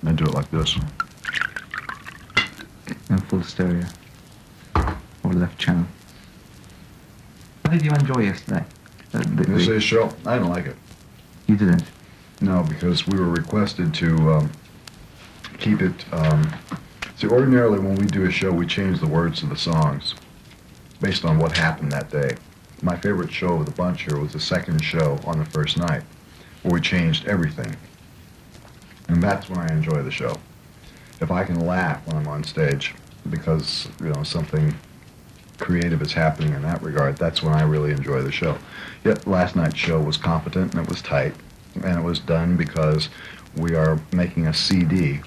I do it like this. In full stereo. Or left channel. How did you enjoy yesterday? Yesterday's show? I didn't like it. You didn't? No, because we were requested to keep it... see, ordinarily when we do a show, we change the words to the songs based on what happened that day. My favorite show of the bunch here was the second show on the first night, where we changed everything. And that's when I enjoy the show. If I can laugh when I'm on stage because, you know, something creative is happening in that regard, that's when I really enjoy the show. Yet last night's show was competent and it was tight, and it was done because we are making a CD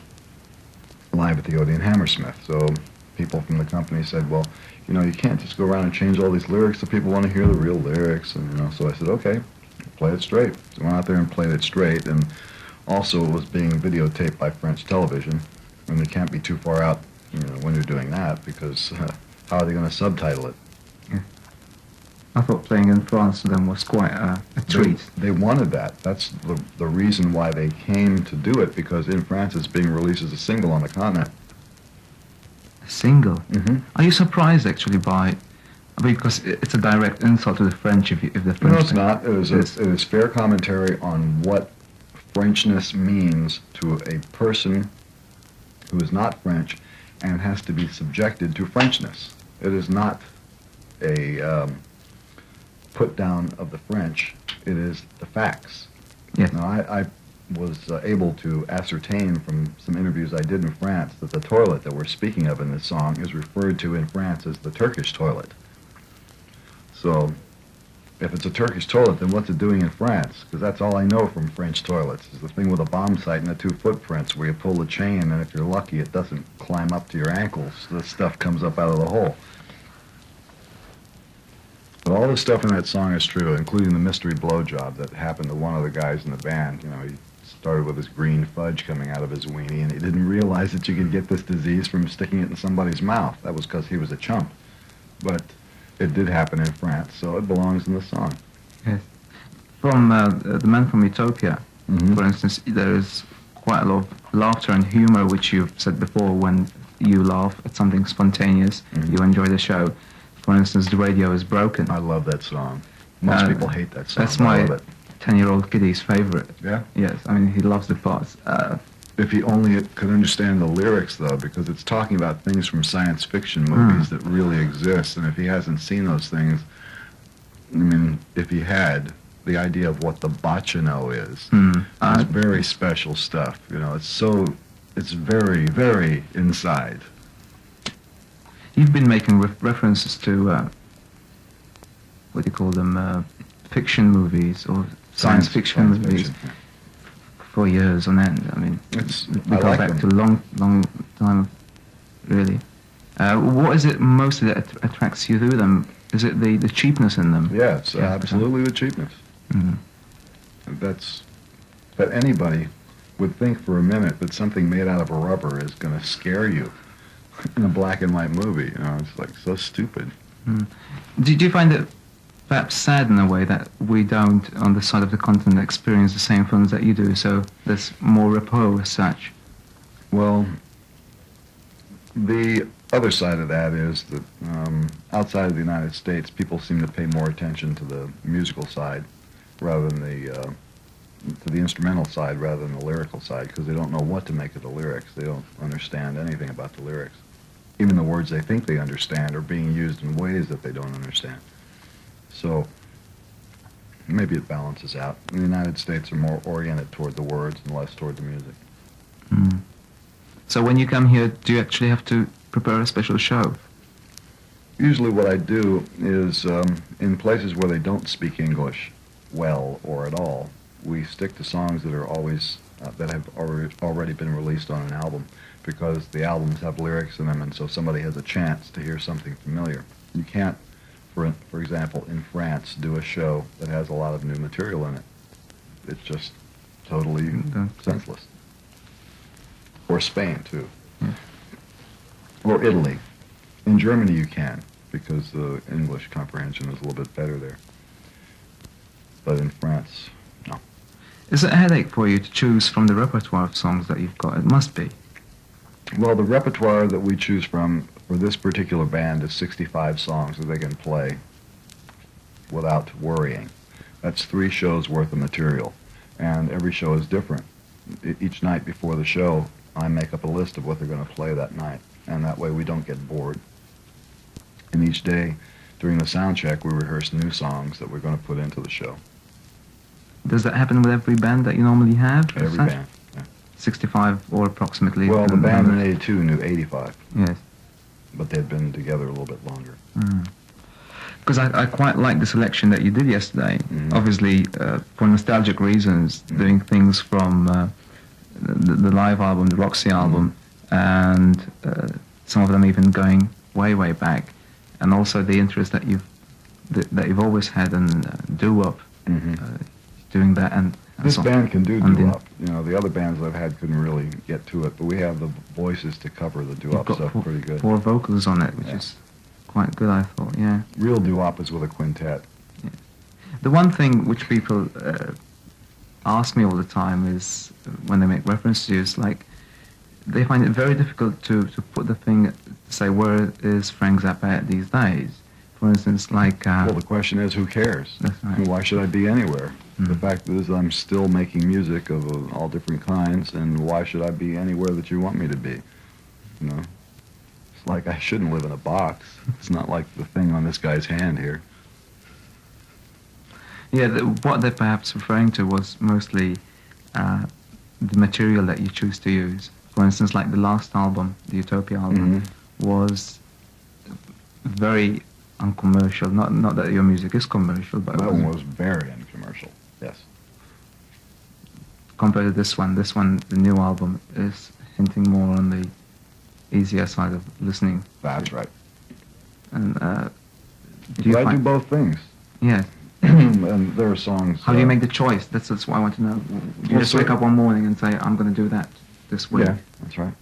live at the Odeon Hammersmith. So people from the company said, well, you know, you can't just go around and change all these lyrics. The people want to hear the real lyrics. And, you know, so I said, okay, play it straight. So I went out there and played it straight. And also it was being videotaped by French television. And they can't be too far out, you know, when you're doing that, because how are they going to subtitle it? Yeah. I thought playing in France for them was quite a treat. They wanted that. That's the reason why they came to do it, because in France it's being released as a single on the continent. A single? Mm-hmm. Are you surprised actually by... Because it's a direct insult to the French if the French... No, it's not. It is fair commentary on what Frenchness means to a person who is not French and has to be subjected to Frenchness. It is not a put down of the French. It is the facts. Yes. Now, I was able to ascertain from some interviews I did in France that the toilet that we're speaking of in this song is referred to in France as the Turkish toilet. So, if it's a Turkish toilet, then what's it doing in France? Because that's all I know from French toilets, is the thing with a bomb sight and the 2 footprints where you pull the chain, and if you're lucky, it doesn't climb up to your ankles. The stuff comes up out of the hole. But all the stuff in that song is true, including the mystery blowjob that happened to one of the guys in the band. You know, he started with his green fudge coming out of his weenie, and he didn't realize that you could get this disease from sticking it in somebody's mouth. That was because he was a chump. But it did happen in France, so it belongs in the song. Yes. From The Man from Utopia, for instance, there is quite a lot of laughter and humor, which you've said before. When you laugh at something spontaneous, you enjoy the show. For instance, The Radio is Broken. I love that song. Most people hate that song. That's my 10-year-old kiddie's favorite. Yeah? Yes, I mean, he loves the parts. If he only could understand the lyrics, though, because it's talking about things from science fiction movies that really exist, and if he hasn't seen those things, I mean, if he had, the idea of what the bacchino is, it's very special stuff. You know, it's very, very inside. You've been making references to, what do you call them, fiction movies, or science fiction movies. Fiction. For years on end. I mean, we go back to a long time, really. What is it mostly that attracts you to them? Is it the cheapness in them? Yeah, it's absolutely the cheapness. That anybody would think for a minute that something made out of a rubber is going to scare you in a black and white movie. You know, it's like so stupid. Do you find it perhaps sad in a way that we don't, on the side of the continent, experience the same films that you do, so there's more repos as such? Well, the other side of that is that outside of the United States, people seem to pay more attention to the musical side rather than to the instrumental side rather than the lyrical side, because they don't know what to make of the lyrics. They don't understand anything about the lyrics. Even the words they think they understand are being used in ways that they don't understand. So maybe it balances out. The United States are more oriented toward the words and less toward the music. So when you come here, do you actually have to prepare a special show? Usually what I do is, in places where they don't speak English well or at all, we stick to songs that are always, that have already been released on an album, because the albums have lyrics in them, and so somebody has a chance to hear something familiar. You can't, for example, in France, do a show that has a lot of new material in it. It's just totally senseless. Or Spain, too. Yeah. Or Italy. In Germany you can, because the English comprehension is a little bit better there. But in France, no. Is it a headache for you to choose from the repertoire of songs that you've got? It must be. Well, the repertoire that we choose from for this particular band is 65 songs that they can play without worrying. That's 3 shows worth of material, and every show is different. Each night before the show, I make up a list of what they're going to play that night, and that way we don't get bored. And each day, during the sound check, we rehearse new songs that we're going to put into the show. Does that happen with every band that you normally have? Every band. Yeah. 65 or approximately? Well, the band in 82 knew 85. Yes. But they'd been together a little bit longer. Because I quite like the selection that you did yesterday. Obviously, for nostalgic reasons, doing things from the live album, the Roxy album, and some of them even going way, way back, and also the interest that you've always had in doo-wop, doing that. And this so band can do doo-wop. You know, the other bands I've had couldn't really get to it, but we have the voices to cover the doo-wop stuff pretty good. 4 vocals on it, which is quite good, I thought. Yeah. Real doo-wop is with a quintet. Yeah. The one thing which people ask me all the time is when they make reference to you, is like they find it very difficult to put the thing, say, where is Frank Zappa at these days? For instance, like... well, the question is, who cares? That's right. Why should I be anywhere? The fact is, I'm still making music of all different kinds, and why should I be anywhere that you want me to be? You know? It's like I shouldn't live in a box. It's not like the thing on this guy's hand here. Yeah, what they're perhaps referring to was mostly the material that you choose to use. For instance, like the last album, the Utopia album, was very uncommercial. Not that your music is commercial, but that one was very uncommercial. Yes. Compared to this one, the new album, is hinting more on the easier side of listening. That's right. And I do both things. Yes. And there are songs... How do you make the choice? That's what I want to know. Do you just wake up one morning and say, I'm going to do that this week? Yeah, that's right.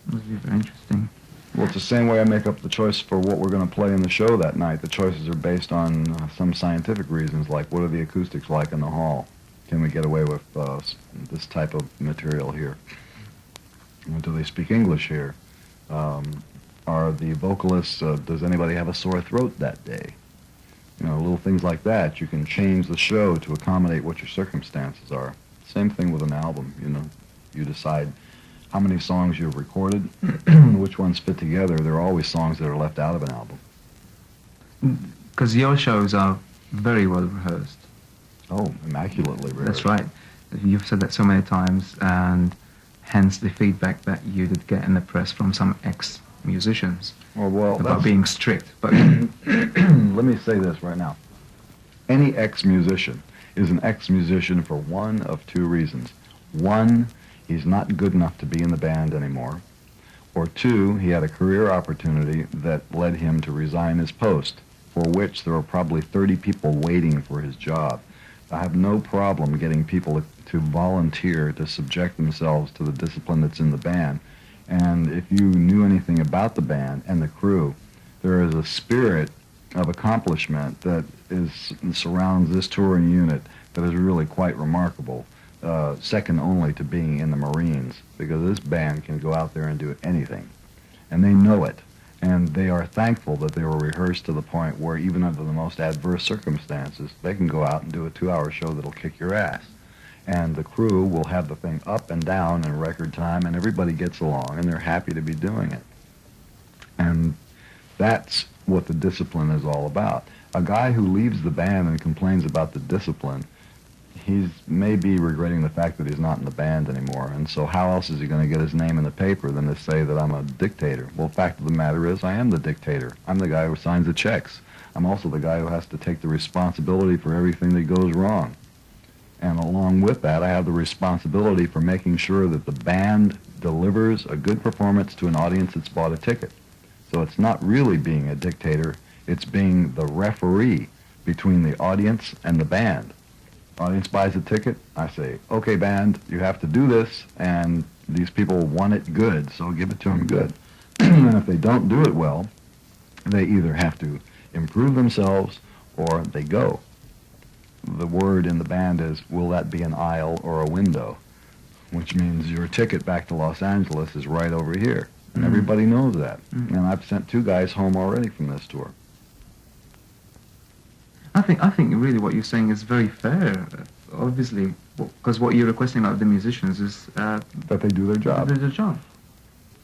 That would be very interesting. Well, it's the same way I make up the choice for what we're going to play in the show that night. The choices are based on some scientific reasons, like what are the acoustics like in the hall? Can we get away with this type of material here? Do they speak English here? Are the vocalists, does anybody have a sore throat that day? You know, little things like that. You can change the show to accommodate what your circumstances are. Same thing with an album, you know. You decide how many songs you've recorded, which ones fit together. There are always songs that are left out of an album. Because your shows are very well rehearsed. Oh, immaculately rehearsed. That's right. You've said that so many times, and hence the feedback that you did get in the press from some ex-musicians about being strict. But let me say this right now. Any ex-musician is an ex-musician for one of 2 reasons. 1, he's not good enough to be in the band anymore. Or 2, he had a career opportunity that led him to resign his post, for which there are probably 30 people waiting for his job. I have no problem getting people to volunteer to subject themselves to the discipline that's in the band. And if you knew anything about the band and the crew, there is a spirit of accomplishment that surrounds this touring unit that is really quite remarkable. Second only to being in the Marines, because this band can go out there and do anything. And they know it. And they are thankful that they were rehearsed to the point where even under the most adverse circumstances, they can go out and do a 2-hour show that'll kick your ass. And the crew will have the thing up and down in record time, and everybody gets along, and they're happy to be doing it. And that's what the discipline is all about. A guy who leaves the band and complains about the discipline, he's maybe regretting the fact that he's not in the band anymore. And so how else is he going to get his name in the paper than to say that I'm a dictator? Well, the fact of the matter is I am the dictator. I'm the guy who signs the checks. I'm also the guy who has to take the responsibility for everything that goes wrong. And along with that, I have the responsibility for making sure that the band delivers a good performance to an audience that's bought a ticket. So it's not really being a dictator, it's being the referee between the audience and the band. Audience buys a ticket, I say, okay band, you have to do this, and these people want it good, so give it to them good. And if they don't do it well, they either have to improve themselves or they go. the word in the band is, will that be an aisle or a window? Which means your ticket back to Los Angeles is right over here. And everybody knows that. And I've sent 2 guys home already from this tour. I think really what you're saying is very fair. Obviously, because what you're requesting out of the musicians is that they do their job. They do their job.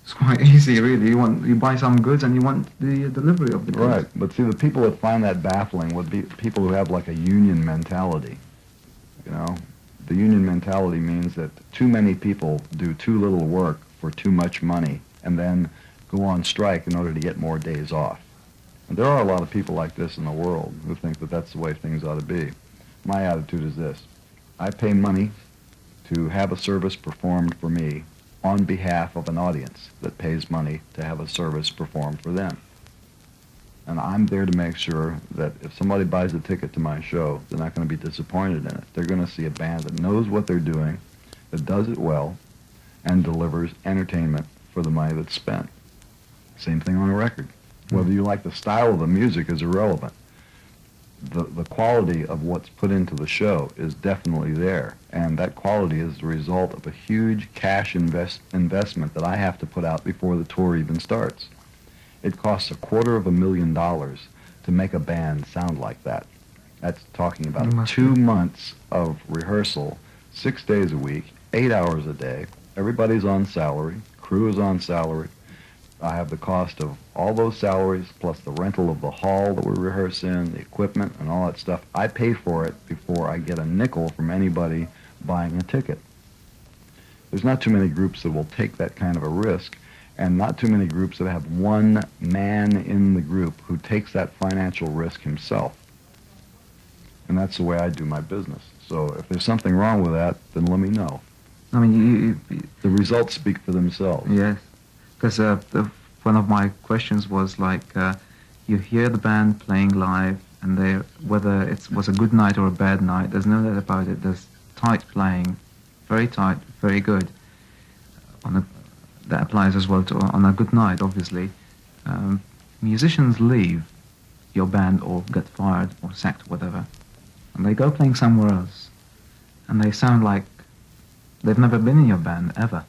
It's quite easy, really. You buy some goods and you want the delivery of the goods. Right, but see, the people that find that baffling would be people who have like a union mentality. You know, the union mentality means that too many people do too little work for too much money and then go on strike in order to get more days off. And there are a lot of people like this in the world who think that that's the way things ought to be. My attitude is this: I pay money to have a service performed for me on behalf of an audience that pays money to have a service performed for them. And I'm there to make sure that if somebody buys a ticket to my show, they're not going to be disappointed in it. They're going to see a band that knows what they're doing, that does it well, and delivers entertainment for the money that's spent. Same thing on a record. Whether you like the style of the music is irrelevant. The quality of what's put into the show is definitely there, and that quality is the result of a huge cash investment that I have to put out before the tour even starts. It costs $250,000 to make a band sound like that. That's talking about 2 months of rehearsal, 6 days a week, 8 hours a day. Everybody's on salary, crew is on salary. I have the cost of all those salaries, plus the rental of the hall that we rehearse in, the equipment, and all that stuff. I pay for it before I get a nickel from anybody buying a ticket. There's not too many groups that will take that kind of a risk, and not too many groups that have one man in the group who takes that financial risk himself. And that's the way I do my business. So if there's something wrong with that, then let me know. I mean, the results speak for themselves. Yes. Because one of my questions was like, you hear the band playing live, and whether it was a good night or a bad night, there's no doubt about it. There's tight playing, very tight, very good. That applies as well to on a good night, obviously. Musicians leave your band or get fired or sacked, whatever, and they go playing somewhere else, and they sound like they've never been in your band ever.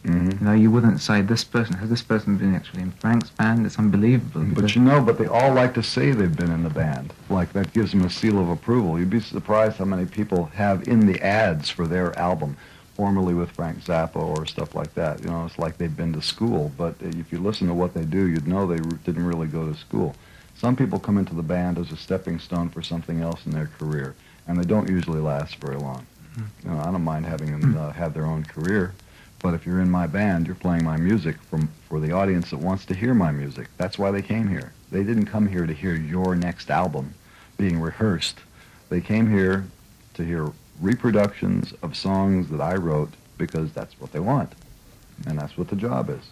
You know, you wouldn't say has this person been actually in Frank's band? It's unbelievable. But they all like to say they've been in the band. Like, that gives them a seal of approval. You'd be surprised how many people have in the ads for their album, formerly with Frank Zappa or stuff like that. You know, it's like they've been to school. But if you listen to what they do, you'd know they didn't really go to school. Some people come into the band as a stepping stone for something else in their career, and they don't usually last very long. You know, I don't mind having them have their own career. But if you're in my band, you're playing my music for the audience that wants to hear my music. That's why they came here. They didn't come here to hear your next album being rehearsed. They came here to hear reproductions of songs that I wrote because that's what they want. And that's what the job is.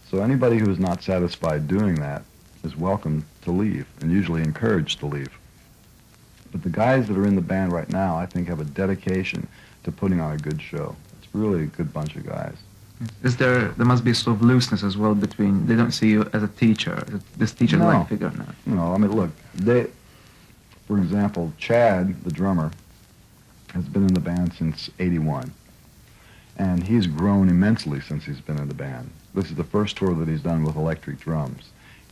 So anybody who is not satisfied doing that is welcome to leave, and usually encouraged to leave. But the guys that are in the band right now, I think, have a dedication to putting on a good show. Really a good bunch of guys. There must be sort of looseness as well between, they don't see you as a teacher, this teacher-like figure now. No, I mean, look, for example, Chad, the drummer, has been in the band since '81, and he's grown immensely since he's been in the band. This is the first tour that he's done with electric drums,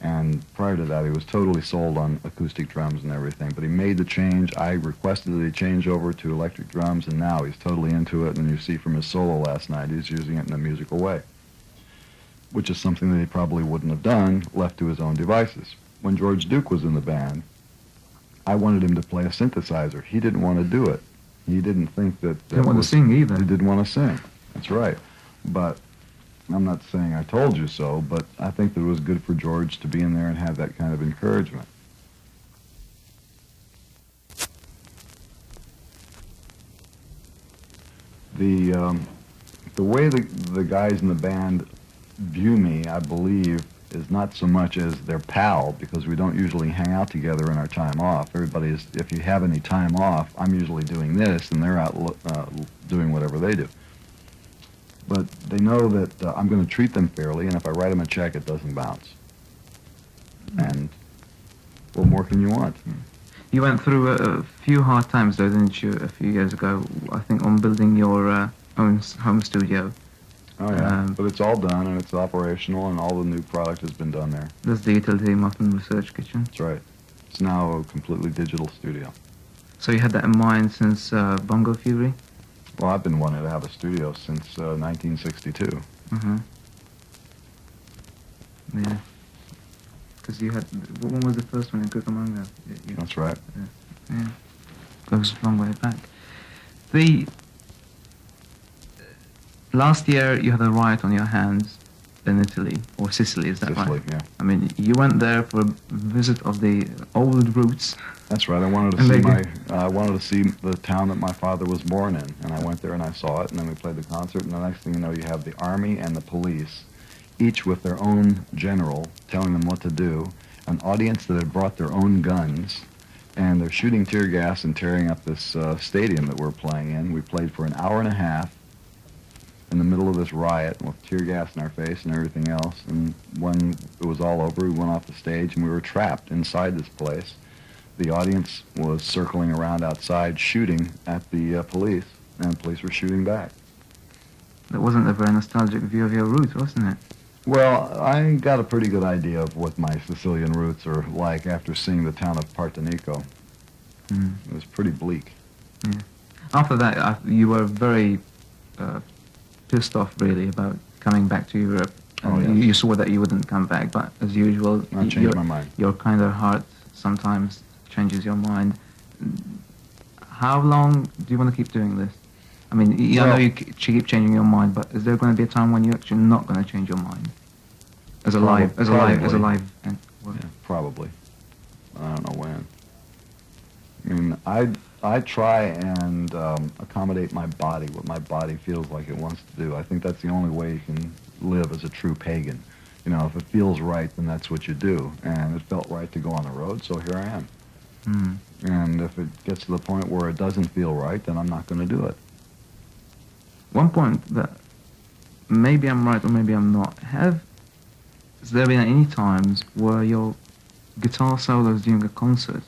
and prior to that he was totally sold on acoustic drums and everything, but he made the change. I requested that he change over to electric drums, and now he's totally into it, and you see from his solo last night he's using it in a musical way, which is something that he probably wouldn't have done left to his own devices. When George Duke was in the band, I wanted him to play a synthesizer. He didn't want to do it. He didn't think that... He didn't want to sing either. He didn't want to sing. That's right. But I'm not saying I told you so, but I think that it was good for George to be in there and have that kind of encouragement. The way the guys in the band view me, I believe, is not so much as their pal, because we don't usually hang out together in our time off. Everybody is, if you have any time off, I'm usually doing this, and they're out doing whatever they do. But they know that I'm going to treat them fairly, and if I write them a check, it doesn't bounce. And what more can you want? You went through a few hard times, though, didn't you, a few years ago, I think, on building your own home studio. Oh, yeah. But it's all done, and it's operational, and all the new product has been done there. That's the Utility Muffin Research Kitchen. That's right. It's now a completely digital studio. So you had that in mind since Bongo Fury? Well, I've been wanting to have a studio since 1962. Mm-hmm. Yeah. Because you had... When was the first one in Cucamonga? That's right. Yeah. Goes a long way back. The... Last year you had a riot on your hands in Italy, or Sicily, is that right? Sicily, yeah. I mean, you went there for a visit of the old roots. That's right. I wanted to see the town that my father was born in, and I went there and I saw it, and then we played the concert, and the next thing you know, you have the army and the police, each with their own general telling them what to do, an audience that had brought their own guns, and they're shooting tear gas and tearing up this stadium that we're playing in. We played for an hour and a half in the middle of this riot with tear gas in our face and everything else, and when it was all over, we went off the stage and we were trapped inside this place. The audience was circling around outside shooting at the police, and the police were shooting back. That wasn't a very nostalgic view of your roots, wasn't it? Well, I got a pretty good idea of what my Sicilian roots are like after seeing the town of Partenico. Mm. It was pretty bleak. Yeah. After that, you were very pissed off, really, about coming back to Europe. Oh, yes. You swore that you wouldn't come back, but as usual, I changed my mind. Your kind of heart sometimes changes your mind. How long do you want to keep doing this? I mean, I know you keep changing your mind, but is there going to be a time when you're actually not going to change your mind? As a live. Yeah, probably. I don't know when. I mean, I try and accommodate my body, what my body feels like it wants to do. I think that's the only way you can live as a true pagan. You know, if it feels right, then that's what you do. And it felt right to go on the road, so here I am. Mm. And if it gets to the point where it doesn't feel right, then I'm not going to do it. One point that maybe I'm right or maybe I'm not. Has there been any times where your guitar solos during a concert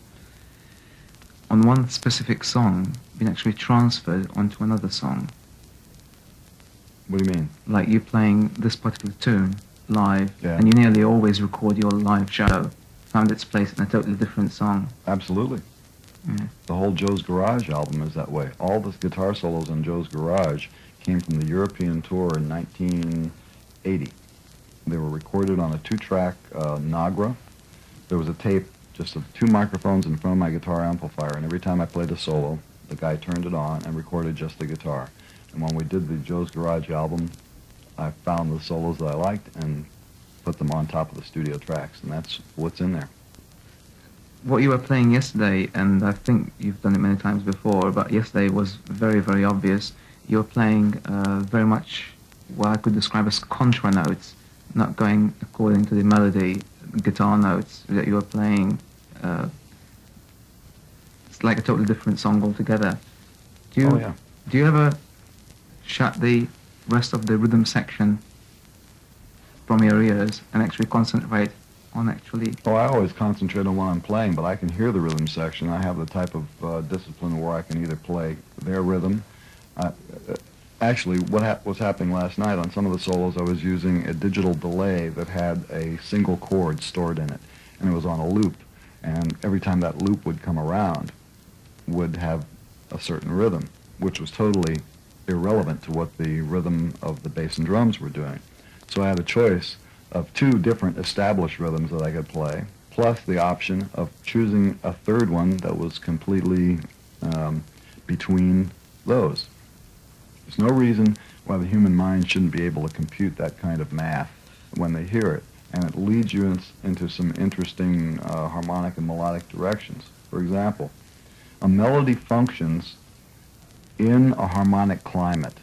on one specific song been actually transferred onto another song? What do you mean? Like you playing this particular tune live, yeah. And you nearly always record your live show, found its place in a totally different song. Absolutely. Yeah. The whole Joe's Garage album is that way. All the guitar solos on Joe's Garage came from the European tour in 1980. They were recorded on a 2-track Nagra. There was a tape just of 2 microphones in front of my guitar amplifier, and every time I played a solo, the guy turned it on and recorded just the guitar. And when we did the Joe's Garage album, I found the solos that I liked and put them on top of the studio tracks, and that's what's in there. What you were playing yesterday, and I think you've done it many times before, but yesterday was very, very obvious. You were playing very much what I could describe as contra notes, not going according to the melody, guitar notes that you were playing. It's like a totally different song altogether. Do you ever shut the rest of the rhythm section from your ears and actually concentrate on actually... Oh, I always concentrate on what I'm playing, but I can hear the rhythm section. I have the type of discipline where I can either play their rhythm. Actually, what was happening last night on some of the solos, I was using a digital delay that had a single chord stored in it, and it was on a loop. And every time that loop would come around, would have a certain rhythm, which was totally irrelevant to what the rhythm of the bass and drums were doing. So I had a choice of 2 different established rhythms that I could play, plus the option of choosing a third one that was completely between those. There's no reason why the human mind shouldn't be able to compute that kind of math when they hear it, and it leads you into some interesting harmonic and melodic directions. For example, a melody functions in a harmonic climate.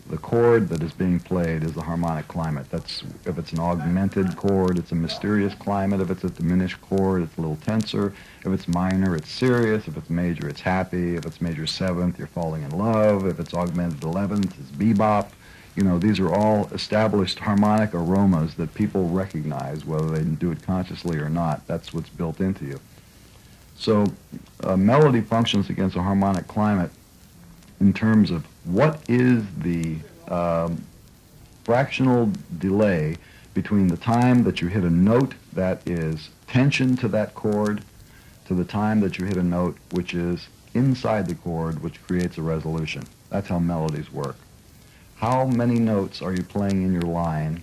The chord that is being played is the harmonic climate. That's, if it's an augmented chord, it's a mysterious climate. If it's a diminished chord, it's a little tenser. If it's minor, it's serious. If it's major, it's happy. If it's major 7th, you're falling in love. If it's augmented 11th, it's bebop. You know, these are all established harmonic aromas that people recognize, whether they do it consciously or not. That's what's built into you. So melody functions against a harmonic climate in terms of what is the fractional delay between the time that you hit a note that is tension to that chord to the time that you hit a note which is inside the chord, which creates a resolution. That's how melodies work. How many notes are you playing in your line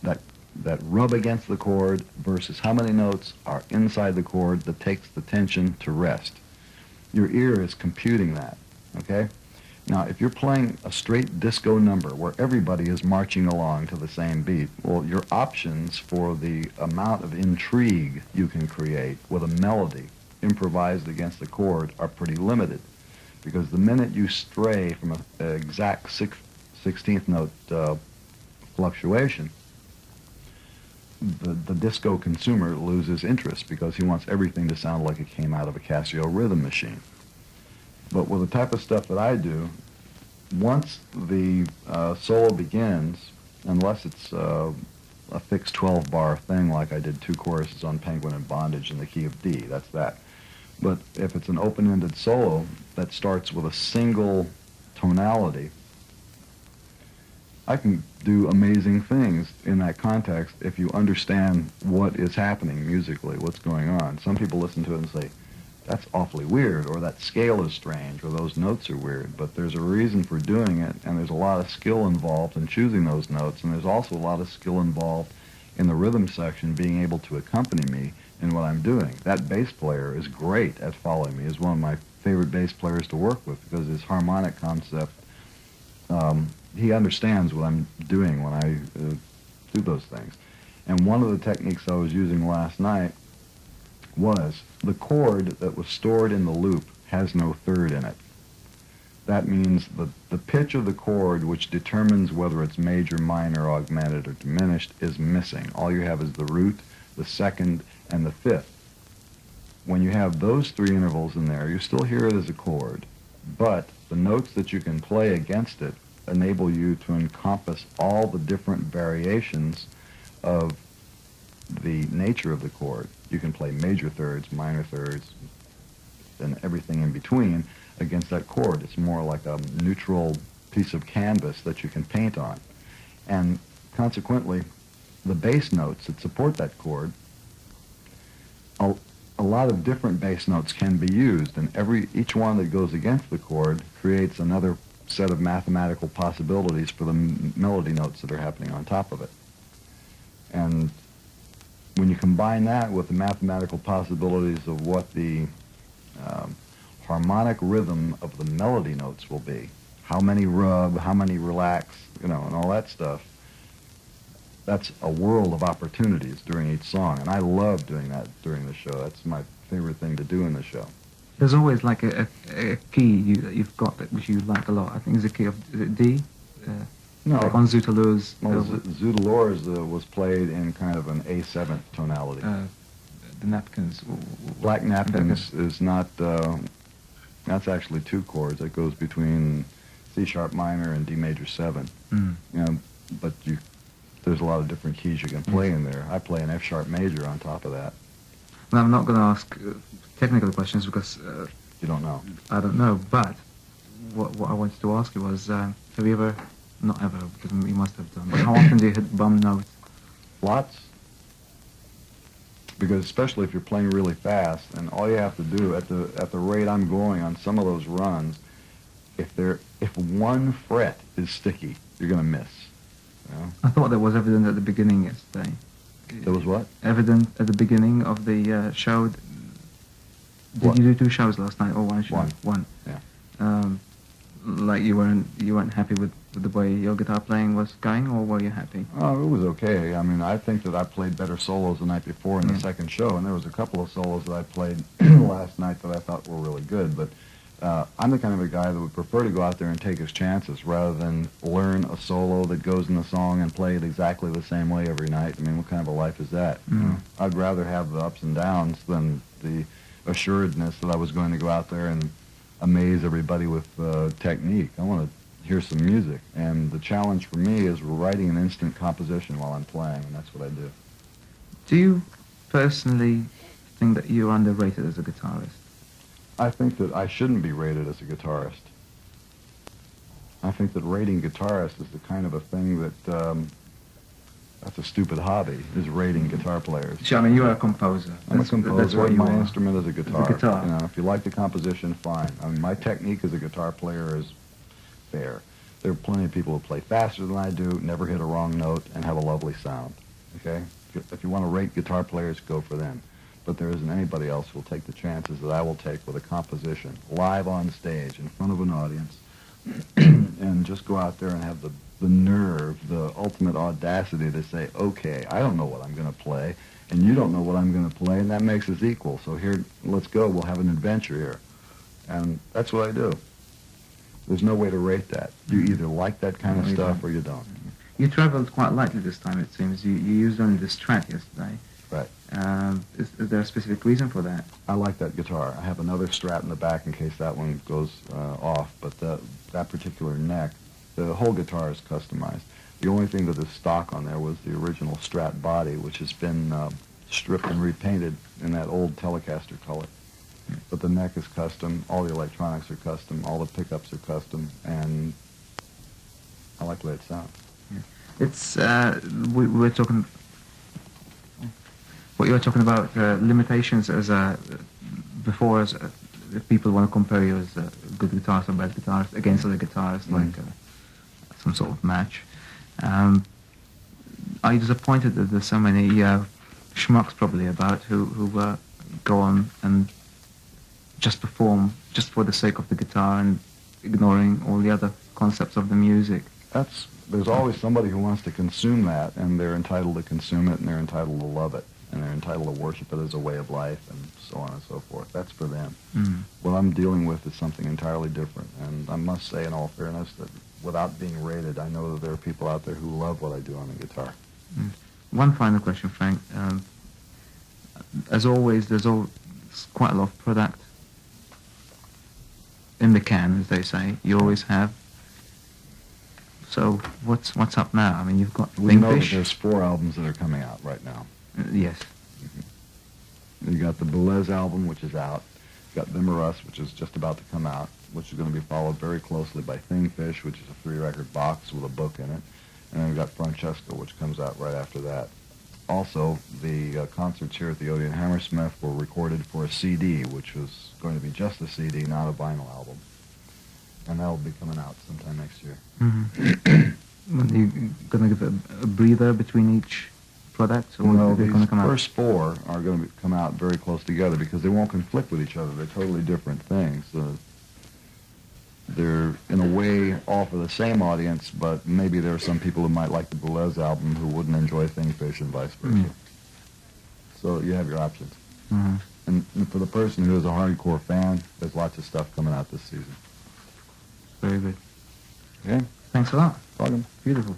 that rub against the chord versus how many notes are inside the chord that takes the tension to rest? Your ear is computing that, okay? Now, if you're playing a straight disco number where everybody is marching along to the same beat, well, your options for the amount of intrigue you can create with a melody improvised against the chord are pretty limited, because the minute you stray from an exact 16th note fluctuation, the disco consumer loses interest because he wants everything to sound like it came out of a Casio rhythm machine. But with the type of stuff that I do, once the solo begins, unless it's a fixed 12-bar thing like I did 2 choruses on Penguin and Bondage in the key of D, that's that. But if it's an open-ended solo that starts with a single tonality, I can do amazing things in that context if you understand what is happening musically, what's going on. Some people listen to it and say, that's awfully weird, or that scale is strange, or those notes are weird, but there's a reason for doing it, and there's a lot of skill involved in choosing those notes, and there's also a lot of skill involved in the rhythm section being able to accompany me in what I'm doing. That bass player is great at following me. He's one of my favorite bass players to work with because his harmonic concept, he understands what I'm doing when I do those things. And one of the techniques I was using last night was the chord that was stored in the loop has no third in it. That means the pitch of the chord, which determines whether it's major, minor, augmented, or diminished, is missing. All you have is the root, the second, and the fifth. When you have those 3 intervals in there, you still hear it as a chord, but the notes that you can play against it enable you to encompass all the different variations of the nature of the chord. You can play major thirds, minor thirds, and everything in between against that chord. It's more like a neutral piece of canvas that you can paint on. And consequently, the bass notes that support that chord, a lot of different bass notes can be used, and each one that goes against the chord creates another set of mathematical possibilities for the melody notes that are happening on top of it. And when you combine that with the mathematical possibilities of what the harmonic rhythm of the melody notes will be, how many rub, how many relax, and all that stuff, that's a world of opportunities during each song. And I love doing that during the show. That's my favorite thing to do in the show. There's always like a key that you've got which you like a lot. I think it's the key of, is it D? No. Like on Zootaloos. Well, Zootalours was played in kind of an A7 tonality. The Napkins. Black Napkins is not, that's actually 2 chords. It goes between C-sharp minor and D major 7. But there's a lot of different keys you can play in there. I play an F-sharp major on top of that. Well, I'm not going to ask technical questions because... you don't know. I don't know, but what I wanted to ask you was, have you ever, not ever, because you must have done, but how often do you hit bum notes? Lots. Because especially if you're playing really fast, and all you have to do, at the rate I'm going on some of those runs, if one fret is sticky, you're going to miss. I thought that was evident at the beginning yesterday. There was what? Evident at the beginning of the show. Did you do 2 shows last night or 1 show? One. Yeah. Like you weren't happy with the way your guitar playing was going, or were you happy? Oh, it was okay. I mean, I think that I played better solos the night before in the second show, and there was a couple of solos that I played last night that I thought were really good, but I'm the kind of a guy that would prefer to go out there and take his chances rather than learn a solo that goes in the song and play it exactly the same way every night. I mean, what kind of a life is that? I'd rather have the ups and downs than the assuredness that I was going to go out there and amaze everybody with technique. I want to hear some music, and the challenge for me is writing an instant composition while I'm playing, and that's what I do. Do you personally think that you're underrated as a guitarist? I think that I shouldn't be rated as a guitarist. I think that rating guitarists is the kind of a thing that that's a stupid hobby, is rating guitar players. Sure, I mean, you are a composer. I'm a composer. That's what you my are. instrument is a guitar. It's a guitar. You know, if you like the composition, fine. I mean, my technique as a guitar player is fair. There are plenty of people who play faster than I do, never hit a wrong note, and have a lovely sound. Okay? If you want to rate guitar players, go for them. But there isn't anybody else who will take the chances that I will take with a composition, live on stage, in front of an audience, and just go out there and have the nerve, the ultimate audacity to say, okay, I don't know what I'm going to play, and you don't know what I'm going to play, and that makes us equal. So here, let's go. We'll have an adventure here. And that's what I do. There's no way to rate that. You either like that kind of stuff or you don't. You traveled quite lightly this time, it seems. You used only this Strat yesterday. Right. Is there a specific reason for that? I like that guitar. I have another Strat in the back in case that one goes off, but that particular neck, the whole guitar is customized. The only thing that is stock on there was the original Strat body, which has been stripped and repainted in that old Telecaster color. But the neck is custom, all the electronics are custom, all the pickups are custom, and I like the way it sounds. Yeah. It's, we're talking, what you were talking about, limitations as before, as if people want to compare you as a good guitarist or bad guitarist against other guitarists, like some sort of match. Are you disappointed that there's so many schmucks probably about who go on and just perform just for the sake of the guitar and ignoring all the other concepts of the music? There's always somebody who wants to consume that, and they're entitled to consume it, and they're entitled to love it, and they're entitled to worship it as a way of life, and so on and so forth. That's for them. What I'm dealing with is something entirely different, and I must say, in all fairness, that without being rated, I know that there are people out there who love what I do on the guitar. One final question, Frank. As always, there's quite a lot of product in the can, as they say. You always have. So what's up now? I mean, you've got We know that Kingfish. there's 4 albums that are coming out right now. Yes. You got the Boulez album, which is out. You got Them or Us, which is just about to come out, which is going to be followed very closely by Thingfish, which is a 3-record box with a book in it. And then we've got Francesco, which comes out right after that. Also, the concerts here at the Odeon Hammersmith were recorded for a CD, which was going to be just a CD, not a vinyl album. And that'll be coming out sometime next year. Are you going to give a breather between each product? Or No, are they these going to come out? first 4 are going to come out very close together because they won't conflict with each other. They're totally different things. They're, in a way, all for the same audience, but maybe there are some people who might like the Boulez album who wouldn't enjoy Thingfish and vice versa. So you have your options. And for the person who is a hardcore fan, there's lots of stuff coming out this season. Very good. Okay? Thanks a lot. Welcome. Beautiful.